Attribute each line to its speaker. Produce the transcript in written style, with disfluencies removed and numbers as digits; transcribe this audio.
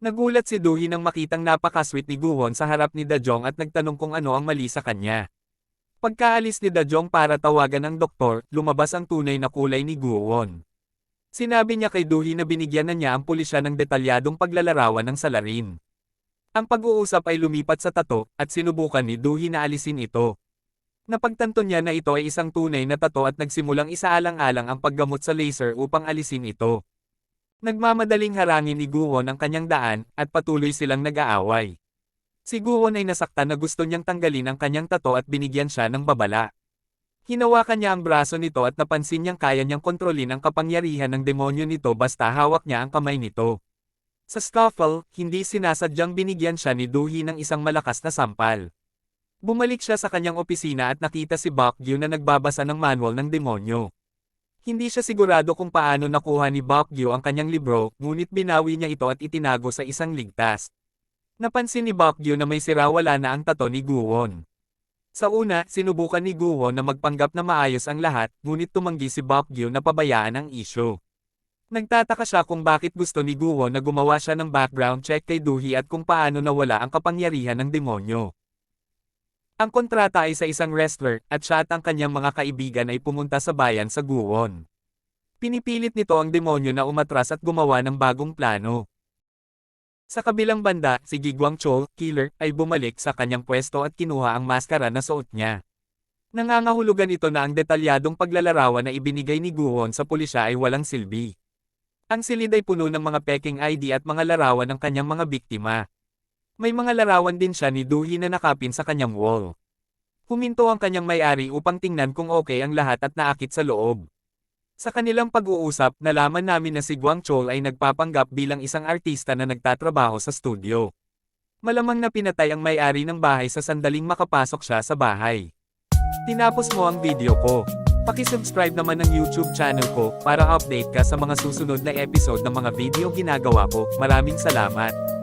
Speaker 1: Nagulat si Doohee nang makitang napaka-sweet ni Guwon sa harap ni Dajong at nagtanong kung ano ang mali sa kanya. Pagkaalis ni Dajong para tawagan ang doktor, lumabas ang tunay na kulay ni Guwon. Sinabi niya kay Doohee na binigyan na niya ang pulisya ng detalyadong paglalarawan ng salarin. Ang pag-uusap ay lumipat sa tato, at sinubukan ni Doohee na alisin ito. Napagtanto niya na ito ay isang tunay na tato at nagsimulang isaalang-alang ang paggamot sa laser upang alisin ito. Nagmamadaling harangin ni Guwon ang kanyang daan, at patuloy silang nag-aaway. Si Guwon ay nasaktan na gusto niyang tanggalin ang kanyang tato at binigyan siya ng babala. Hinawakan niya ang braso nito at napansin niyang kaya niyang kontrolin ang kapangyarihan ng demonyo nito basta hawak niya ang kamay nito. Sa scuffle, hindi sinasadyang binigyan siya ni Doohee ng isang malakas na sampal. Bumalik siya sa kanyang opisina at nakita si Bakgyu na nagbabasa ng manual ng demonyo. Hindi siya sigurado kung paano nakuha ni Bakgyu ang kanyang libro, ngunit binawi niya ito at itinago sa isang ligtas. Napansin ni Bakgyu na may sirawala na ang tato ni Guwon. Sa una, sinubukan ni Guwon na magpanggap na maayos ang lahat, ngunit tumanggi si Bakgyu na pabayaan ang isyu. Nagtataka siya kung bakit gusto ni Guwon na gumawa siya ng background check kay Doohee at kung paano nawala ang kapangyarihan ng demonyo. Ang kontrata ay sa isang wrestler, at siya at ang kanyang mga kaibigan ay pumunta sa bayan sa Guwon. Pinipilit nito ang demonyo na umatras at gumawa ng bagong plano. Sa kabilang banda, si Gi Guangchul, killer, ay bumalik sa kanyang pwesto at kinuha ang maskara na suot niya. Nangangahulugan ito na ang detalyadong paglalarawan na ibinigay ni Guwon sa pulisya ay walang silbi. Ang silid ay puno ng mga peking ID at mga larawan ng kanyang mga biktima. May mga larawan din siya ni Doohee na nakapin sa kanyang wall. Huminto ang kanyang may-ari upang tingnan kung okay ang lahat at naakit sa loob. Sa kanilang pag-uusap, nalaman namin na si Guangchul ay nagpapanggap bilang isang artista na nagtatrabaho sa studio. Malamang na pinatay ang may-ari ng bahay sa sandaling makapasok siya sa bahay. Tinapos mo ang video ko. Paki-subscribe naman ng YouTube channel ko para update ka sa mga susunod na episode ng mga video ginagawa ko. Maraming salamat.